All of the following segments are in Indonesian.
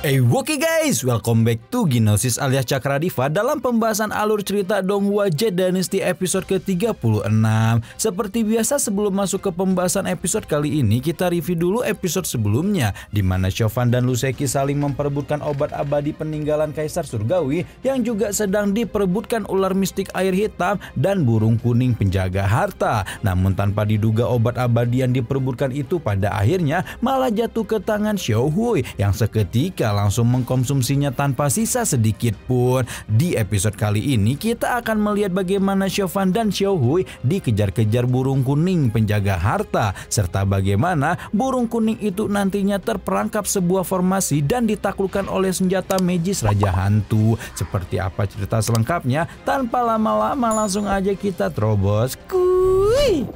Oke guys, welcome back to Gnosis alias Cakradiva dalam pembahasan alur cerita Donghua Jet Dynasty episode ke-36. Seperti biasa sebelum masuk ke pembahasan episode kali ini, kita review dulu episode sebelumnya di mana Chauvin dan Lu Sheki saling memperebutkan obat abadi peninggalan Kaisar Surgawi yang juga sedang diperebutkan ular mistik air hitam dan burung kuning penjaga harta. Namun tanpa diduga obat abadi yang diperebutkan itu pada akhirnya malah jatuh ke tangan Xiao Hui yang seketika langsung mengkonsumsinya tanpa sisa sedikit pun. Di episode kali ini kita akan melihat bagaimana Chauvin dan Xiao Hui dikejar-kejar burung kuning penjaga harta, serta bagaimana burung kuning itu nantinya terperangkap sebuah formasi dan ditaklukkan oleh senjata magis Raja Hantu. Seperti apa cerita selengkapnya? Tanpa lama-lama langsung aja kita terobos. Kuy!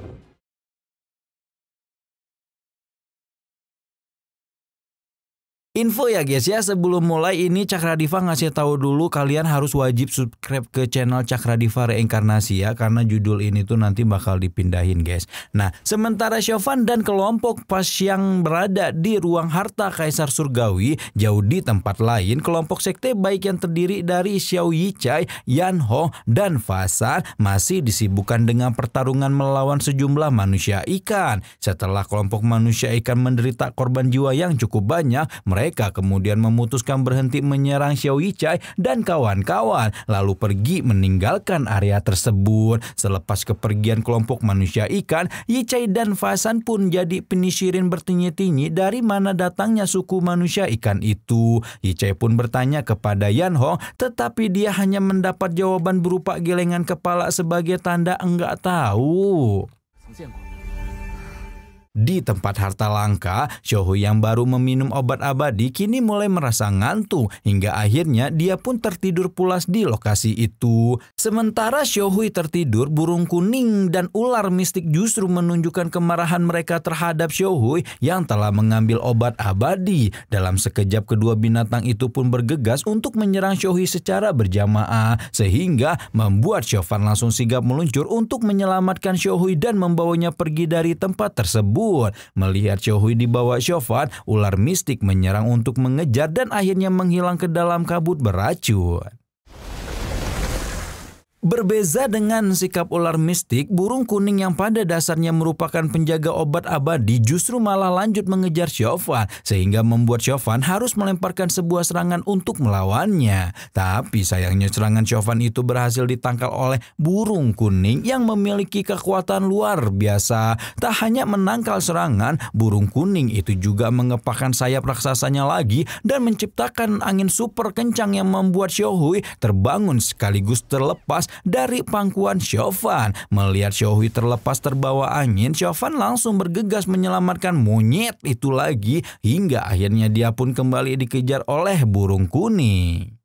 Info ya guys ya, sebelum mulai ini Cakradiva ngasih tahu dulu kalian harus wajib subscribe ke channel Cakradiva Reinkarnasi ya, karena judul ini tuh nanti bakal dipindahin guys. Nah, sementara Chauvin dan kelompok pas yang berada di ruang harta Kaisar Surgawi, jauh di tempat lain kelompok sekte baik yang terdiri dari Xiao Yichai, Yan Hong, dan Fasan masih disibukkan dengan pertarungan melawan sejumlah manusia ikan. Setelah kelompok manusia ikan menderita korban jiwa yang cukup banyak, mereka kemudian memutuskan berhenti menyerang Xiao Yichai dan kawan-kawan, lalu pergi meninggalkan area tersebut. Selepas kepergian kelompok manusia ikan, Yichai dan Fasan pun jadi penyisirin bertinyi-tinyi dari mana datangnya suku manusia ikan itu. Yichai pun bertanya kepada Yan Hong, tetapi dia hanya mendapat jawaban berupa gelengan kepala sebagai tanda enggak tahu. Di tempat harta langka, Xiao Hui yang baru meminum obat abadi kini mulai merasa ngantuk hingga akhirnya dia pun tertidur pulas di lokasi itu. Sementara Xiao Hui tertidur, burung kuning dan ular mistik justru menunjukkan kemarahan mereka terhadap Xiao Hui yang telah mengambil obat abadi. Dalam sekejap kedua binatang itu pun bergegas untuk menyerang Xiao Hui secara berjamaah, sehingga membuat Chauvin langsung sigap meluncur untuk menyelamatkan Xiao Hui dan membawanya pergi dari tempat tersebut. Melihat Xiao Hui dibawa Chauvin, ular mistik menyerang untuk mengejar dan akhirnya menghilang ke dalam kabut beracun. Berbeza dengan sikap ular mistik, burung kuning yang pada dasarnya merupakan penjaga obat abadi justru malah lanjut mengejar Chauvin, sehingga membuat Chauvin harus melemparkan sebuah serangan untuk melawannya. Tapi sayangnya serangan Chauvin itu berhasil ditangkal oleh burung kuning yang memiliki kekuatan luar biasa. Tak hanya menangkal serangan, burung kuning itu juga mengepakkan sayap raksasanya lagi dan menciptakan angin super kencang yang membuat Xiao Hui terbangun sekaligus terlepas dari pangkuan Chauvin. Melihat Xiao Hui terlepas terbawa angin, Chauvin langsung bergegas menyelamatkan monyet itu lagi hingga akhirnya dia pun kembali dikejar oleh burung kuning.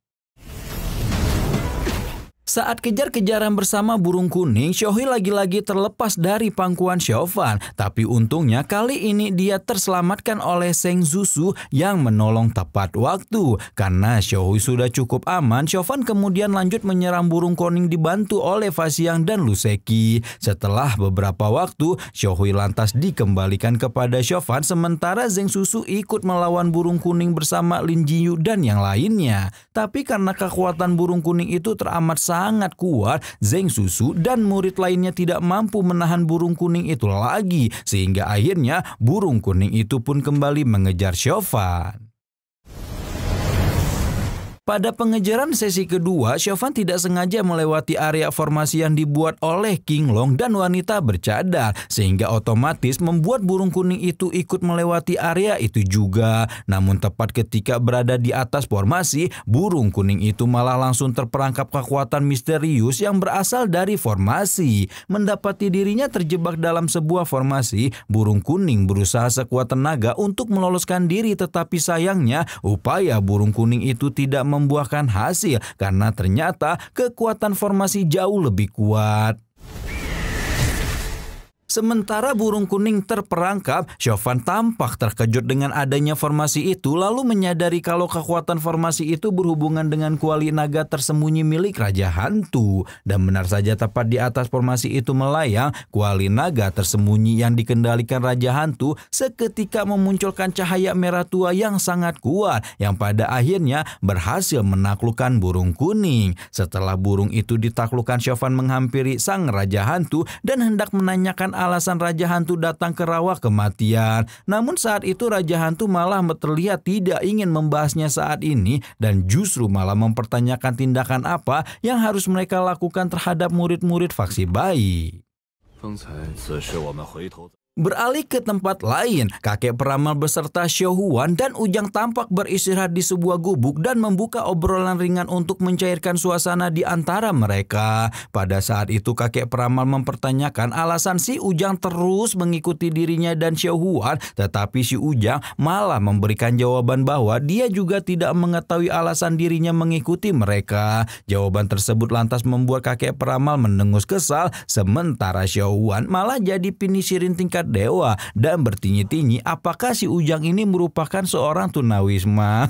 Saat kejar-kejaran bersama burung kuning, Xiao Hui lagi-lagi terlepas dari pangkuan Chauvin. Tapi untungnya kali ini dia terselamatkan oleh Zheng Zusu yang menolong tepat waktu. Karena Xiao Hui sudah cukup aman, Chauvin kemudian lanjut menyerang burung kuning dibantu oleh Faxiang dan Lu Sheki. Setelah beberapa waktu, Xiao Hui lantas dikembalikan kepada Chauvin, sementara Zheng Zusu ikut melawan burung kuning bersama Lin Jiyu dan yang lainnya. Tapi karena kekuatan burung kuning itu teramat sangat kuat, Zheng Zusu dan murid lainnya tidak mampu menahan burung kuning itu lagi, sehingga akhirnya burung kuning itu pun kembali mengejar Chauvin. Pada pengejaran sesi kedua, Chauvin tidak sengaja melewati area formasi yang dibuat oleh King Long dan wanita bercadar, sehingga otomatis membuat burung kuning itu ikut melewati area itu juga. Namun tepat ketika berada di atas formasi, burung kuning itu malah langsung terperangkap kekuatan misterius yang berasal dari formasi. Mendapati dirinya terjebak dalam sebuah formasi, burung kuning berusaha sekuat tenaga untuk meloloskan diri, tetapi sayangnya upaya burung kuning itu tidak membuahkan hasil karena ternyata kekuatan formasi jauh lebih kuat. Sementara burung kuning terperangkap, Chauvin tampak terkejut dengan adanya formasi itu lalu menyadari kalau kekuatan formasi itu berhubungan dengan kuali naga tersembunyi milik Raja Hantu. Dan benar saja tepat di atas formasi itu melayang, kuali naga tersembunyi yang dikendalikan Raja Hantu seketika memunculkan cahaya merah tua yang sangat kuat yang pada akhirnya berhasil menaklukkan burung kuning. Setelah burung itu ditaklukkan, Chauvin menghampiri sang Raja Hantu dan hendak menanyakan alasan Raja Hantu datang ke rawa kematian. Namun saat itu Raja Hantu malah terlihat tidak ingin membahasnya saat ini dan justru malah mempertanyakan tindakan apa yang harus mereka lakukan terhadap murid-murid faksi bayi. Beralih ke tempat lain, kakek peramal beserta Xiao Huan dan Ujang tampak beristirahat di sebuah gubuk dan membuka obrolan ringan untuk mencairkan suasana di antara mereka. Pada saat itu kakek peramal mempertanyakan alasan si Ujang terus mengikuti dirinya dan Xiao Huan, tetapi si Ujang malah memberikan jawaban bahwa dia juga tidak mengetahui alasan dirinya mengikuti mereka. Jawaban tersebut lantas membuat kakek peramal mendengus kesal, sementara Xiao Huan malah jadi pinisirin tingkat dewa dan bertinyi-tinyi apakah si Ujang ini merupakan seorang tunawisma.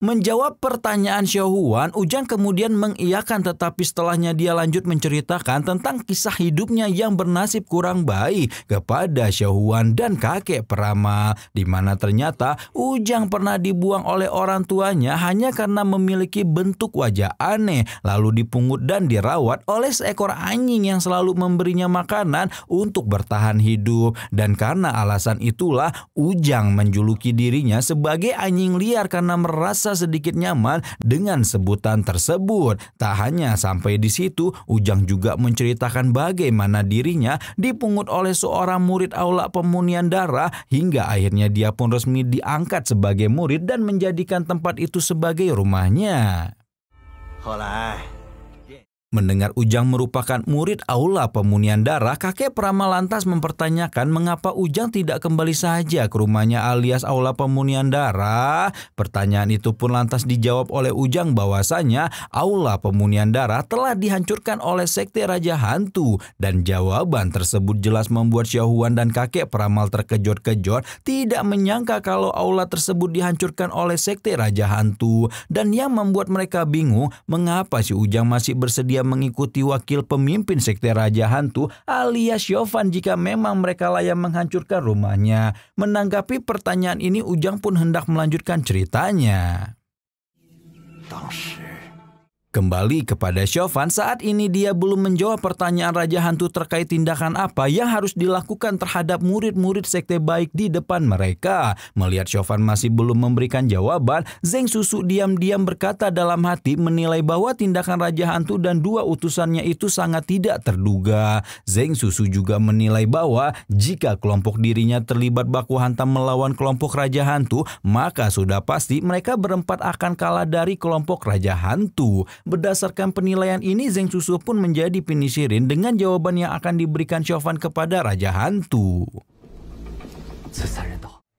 Menjawab pertanyaan Xiao Huan, Ujang kemudian mengiyakan, tetapi setelahnya dia lanjut menceritakan tentang kisah hidupnya yang bernasib kurang baik kepada Xiao Huan dan kakek peramal, di mana ternyata Ujang pernah dibuang oleh orang tuanya hanya karena memiliki bentuk wajah aneh, lalu dipungut dan dirawat oleh seekor anjing yang selalu memberinya makanan untuk bertahan hidup. Dan karena alasan itulah Ujang menjuluki dirinya sebagai anjing liar karena merasa sedikit nyaman dengan sebutan tersebut. Tak hanya sampai di situ, Ujang juga menceritakan bagaimana dirinya dipungut oleh seorang murid aula pemunian darah hingga akhirnya dia pun resmi diangkat sebagai murid dan menjadikan tempat itu sebagai rumahnya. Mendengar Ujang merupakan murid aula pemunian darah, kakek peramal lantas mempertanyakan mengapa Ujang tidak kembali saja ke rumahnya alias aula pemunian darah. Pertanyaan itu pun lantas dijawab oleh Ujang bahwasanya aula pemunian darah telah dihancurkan oleh sekte Raja Hantu. Dan jawaban tersebut jelas membuat Xiao Huan dan kakek peramal terkejut-kejut, tidak menyangka kalau aula tersebut dihancurkan oleh sekte Raja Hantu. Dan yang membuat mereka bingung mengapa si Ujang masih bersedia mengikuti wakil pemimpin sekte Raja Hantu alias Chauvin jika memang mereka layak menghancurkan rumahnya. Menanggapi pertanyaan ini, Ujang pun hendak melanjutkan ceritanya. Kembali kepada Chauvin, saat ini dia belum menjawab pertanyaan Raja Hantu terkait tindakan apa yang harus dilakukan terhadap murid-murid sekte baik di depan mereka. Melihat Chauvin masih belum memberikan jawaban, Zeng Susu diam-diam berkata dalam hati menilai bahwa tindakan Raja Hantu dan dua utusannya itu sangat tidak terduga. Zeng Susu juga menilai bahwa jika kelompok dirinya terlibat baku hantam melawan kelompok Raja Hantu, maka sudah pasti mereka berempat akan kalah dari kelompok Raja Hantu. Berdasarkan penilaian ini, Zeng Susu pun menjadi pinisirin dengan jawaban yang akan diberikan Chauvin kepada Raja Hantu.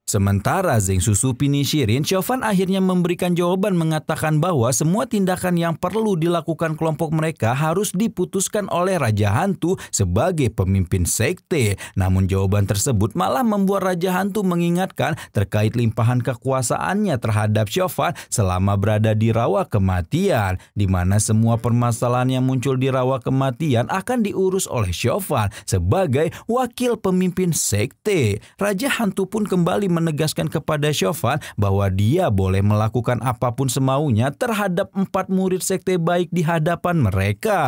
Sementara Zeng Susu pinisirin, Chauvin akhirnya memberikan jawaban mengatakan bahwa semua tindakan yang perlu dilakukan kelompok mereka harus diputuskan oleh Raja Hantu sebagai pemimpin sekte. Namun jawaban tersebut malah membuat Raja Hantu mengingatkan terkait limpahan kekuasaannya terhadap Chauvin selama berada di rawa kematian, di mana semua permasalahan yang muncul di rawa kematian akan diurus oleh Chauvin sebagai wakil pemimpin sekte. Raja Hantu pun kembali menegaskan kepada Chauvin bahwa dia boleh melakukan apapun semaunya terhadap 4 murid sekte baik di hadapan mereka.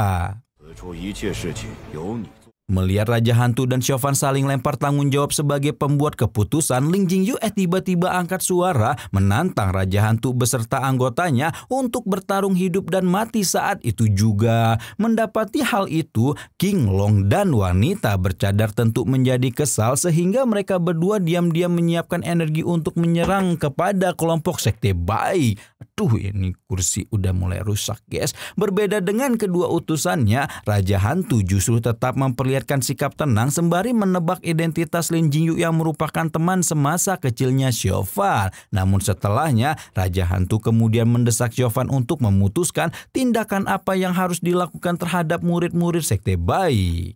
Melihat Raja Hantu dan Chauvin saling lempar tanggung jawab sebagai pembuat keputusan, Ling Jingyue tiba-tiba angkat suara menantang Raja Hantu beserta anggotanya untuk bertarung hidup dan mati saat itu juga. Mendapati hal itu, King Long dan wanita bercadar tentu menjadi kesal sehingga mereka berdua diam-diam menyiapkan energi untuk menyerang kepada kelompok sekte baik. Aduh, ini kursi udah mulai rusak, guys. Berbeda dengan kedua utusannya, Raja Hantu justru tetap memperlihatkan memperlihatkan sikap tenang sembari menebak identitas Lin Jingyu yang merupakan teman semasa kecilnya Chauvin. Namun setelahnya, Raja Hantu kemudian mendesak Chauvin untuk memutuskan tindakan apa yang harus dilakukan terhadap murid-murid sekte baik.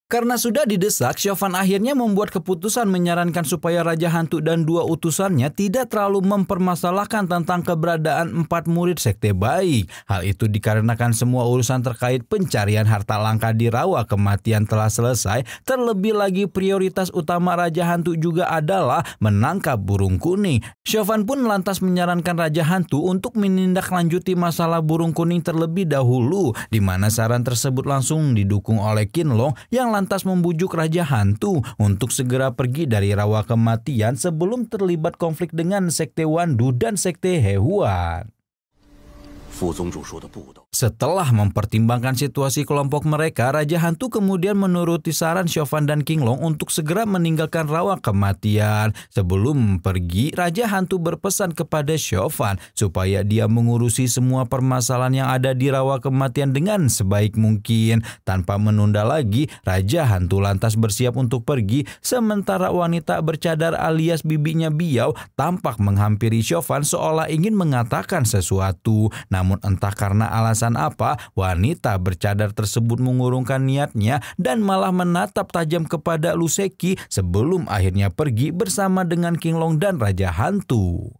Karena sudah didesak, Chauvin akhirnya membuat keputusan menyarankan supaya Raja Hantu dan 2 utusannya tidak terlalu mempermasalahkan tentang keberadaan 4 murid sekte baik. Hal itu dikarenakan semua urusan terkait pencarian harta langka di rawa kematian telah selesai. Terlebih lagi prioritas utama Raja Hantu juga adalah menangkap burung kuning. Chauvin pun lantas menyarankan Raja Hantu untuk menindaklanjuti masalah burung kuning terlebih dahulu, di mana saran tersebut langsung didukung oleh Qinlong yang lantas membujuk Raja Hantu untuk segera pergi dari rawa kematian sebelum terlibat konflik dengan sekte Wandu dan sekte Hehuan. Setelah mempertimbangkan situasi kelompok mereka, Raja Hantu kemudian menuruti saran Chauvin dan Qinlong untuk segera meninggalkan rawa kematian. Sebelum pergi, Raja Hantu berpesan kepada Chauvin supaya dia mengurusi semua permasalahan yang ada di rawa kematian dengan sebaik mungkin. Tanpa menunda lagi, Raja Hantu lantas bersiap untuk pergi, sementara wanita bercadar alias bibinya Biao tampak menghampiri Chauvin seolah ingin mengatakan sesuatu. Namun entah karena alasan apa, wanita bercadar tersebut mengurungkan niatnya dan malah menatap tajam kepada Lu Zeki sebelum akhirnya pergi bersama dengan Qinlong dan Raja Hantu.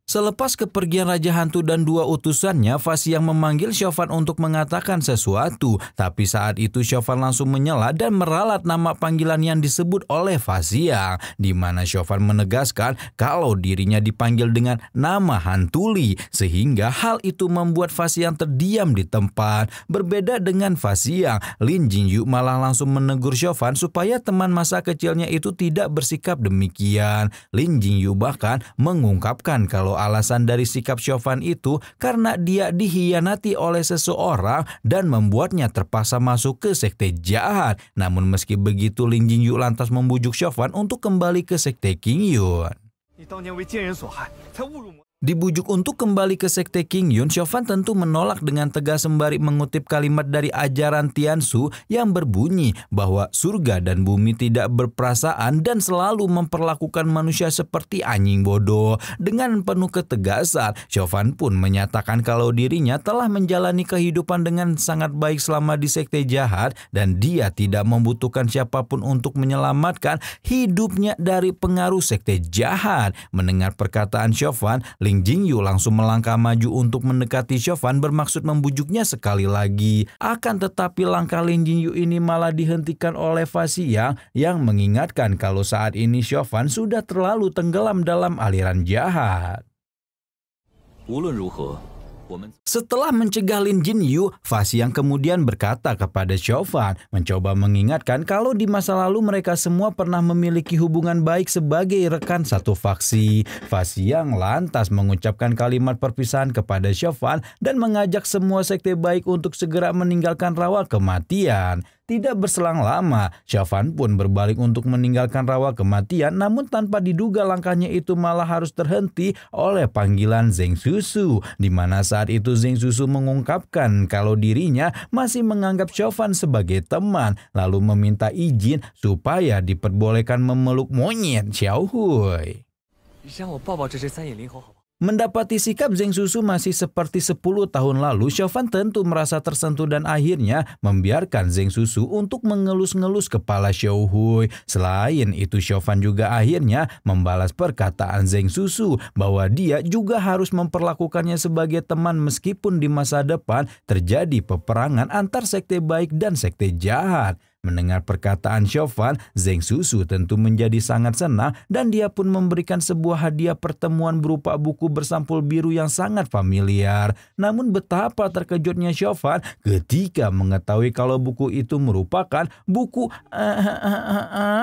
Selepas kepergian Raja Hantu dan 2 utusannya, Fasiang memanggil Chauvin untuk mengatakan sesuatu. Tapi saat itu Chauvin langsung menyela dan meralat nama panggilan yang disebut oleh Fasiang, di mana Chauvin menegaskan kalau dirinya dipanggil dengan nama Hantuli, sehingga hal itu membuat Fasiang terdiam di tempat. Berbeda dengan Fasiang, Lin Jingyu malah langsung menegur Chauvin supaya teman masa kecilnya itu tidak bersikap demikian. Lin Jingyu bahkan mengungkapkan kalau alasan dari sikap Chauvin itu karena dia dikhianati oleh seseorang dan membuatnya terpaksa masuk ke sekte jahat. Namun meski begitu, Lin Jingyu lantas membujuk Chauvin untuk kembali ke sekte Qingyun. Dibujuk untuk kembali ke sekte Qingyun, Chauvin tentu menolak dengan tegas sembari mengutip kalimat dari ajaran Tianzu yang berbunyi bahwa surga dan bumi tidak berperasaan dan selalu memperlakukan manusia seperti anjing bodoh. Dengan penuh ketegasan, Chauvin pun menyatakan kalau dirinya telah menjalani kehidupan dengan sangat baik selama di sekte jahat dan dia tidak membutuhkan siapapun untuk menyelamatkan hidupnya dari pengaruh sekte jahat. Mendengar perkataan Chauvin, Lin Jingyu langsung melangkah maju untuk mendekati Chauvin bermaksud membujuknya sekali lagi. Akan tetapi langkah Lin Jingyu ini malah dihentikan oleh Fasiang yang mengingatkan kalau saat ini Chauvin sudah terlalu tenggelam dalam aliran jahat. Setelah mencegah Lin Jingyu, Fasiang kemudian berkata kepada Chauvin, mencoba mengingatkan kalau di masa lalu mereka semua pernah memiliki hubungan baik sebagai rekan satu faksi. Fasiang lantas mengucapkan kalimat perpisahan kepada Chauvin dan mengajak semua sekte baik untuk segera meninggalkan rawa kematian. Tidak berselang lama, Chauvin pun berbalik untuk meninggalkan rawa kematian, namun tanpa diduga langkahnya itu malah harus terhenti oleh panggilan Zheng Susu, di mana saat itu Zheng Susu mengungkapkan kalau dirinya masih menganggap Chauvin sebagai teman, lalu meminta izin supaya diperbolehkan memeluk monyet Xiaohui. Mendapati sikap Zheng Susu masih seperti 10 tahun lalu, Chauvin tentu merasa tersentuh dan akhirnya membiarkan Zheng Susu untuk mengelus-ngelus kepala Xiaohui. Selain itu, Chauvin juga akhirnya membalas perkataan Zheng Susu bahwa dia juga harus memperlakukannya sebagai teman meskipun di masa depan terjadi peperangan antar sekte baik dan sekte jahat. Mendengar perkataan Chauvin, Zheng Susu tentu menjadi sangat senang dan dia pun memberikan sebuah hadiah pertemuan berupa buku bersampul biru yang sangat familiar. Namun betapa terkejutnya Chauvin ketika mengetahui kalau buku itu merupakan buku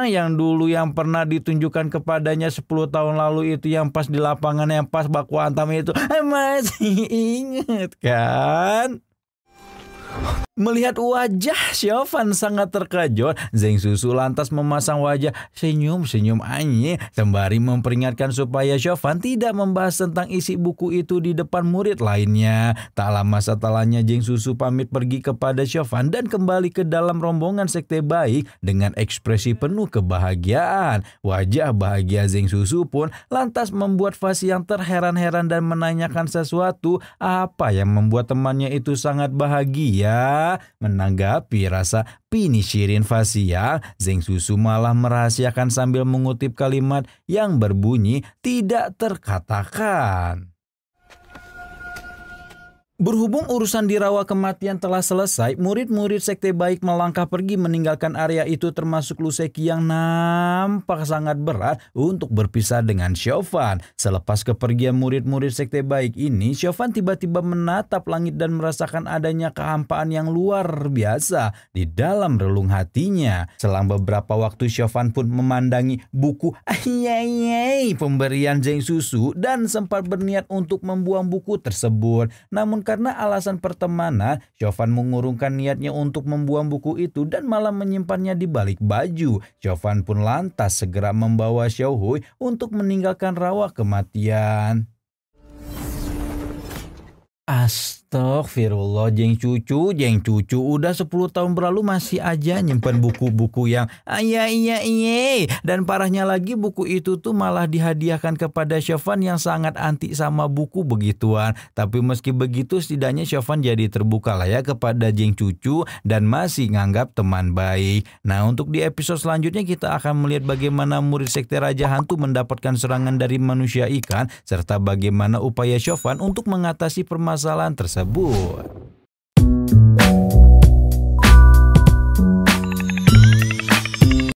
yang dulu yang pernah ditunjukkan kepadanya 10 tahun lalu itu, yang pas di lapangan yang pas baku hantam itu. Masih ingat kan? Melihat wajah Chauvin sangat terkejut, Zheng Susu lantas memasang wajah senyum-senyum anyih sembari memperingatkan supaya Chauvin tidak membahas tentang isi buku itu di depan murid lainnya. Tak lama setelahnya Zheng Susu pamit pergi kepada Chauvin dan kembali ke dalam rombongan sekte baik dengan ekspresi penuh kebahagiaan. Wajah bahagia Zheng Susu pun lantas membuat Fasi yang terheran-heran dan menanyakan sesuatu, apa yang membuat temannya itu sangat bahagia. Menanggapi rasa pinisirin Fasia, Zheng Susu malah merahasiakan sambil mengutip kalimat yang berbunyi tidak terkatakan. Berhubung urusan di rawa kematian telah selesai, murid-murid sekte baik melangkah pergi meninggalkan area itu termasuk Lu Zeki yang nampak sangat berat untuk berpisah dengan Chauvin. Selepas kepergian murid-murid sekte baik ini, Chauvin tiba-tiba menatap langit dan merasakan adanya kehampaan yang luar biasa di dalam relung hatinya. Selang beberapa waktu Chauvin pun memandangi buku pemberian Zheng Susu dan sempat berniat untuk membuang buku tersebut. Namun karena alasan pertemanan, Chauvin mengurungkan niatnya untuk membuang buku itu dan malah menyimpannya di balik baju. Chauvin pun lantas segera membawa Xiaohui untuk meninggalkan rawa kematian. Astagfirullah, Jeng Cucu udah 10 tahun berlalu masih aja nyimpen buku-buku yang iya. Dan parahnya lagi buku itu tuh malah dihadiahkan kepada Chauvin yang sangat anti sama buku begituan. Tapi meski begitu setidaknya Chauvin jadi terbuka lah ya kepada Jeng Cucu dan masih nganggap teman baik. Nah, untuk di episode selanjutnya kita akan melihat bagaimana murid sekte Raja Hantu mendapatkan serangan dari manusia ikan serta bagaimana upaya Chauvin untuk mengatasi permasalahan tersebut.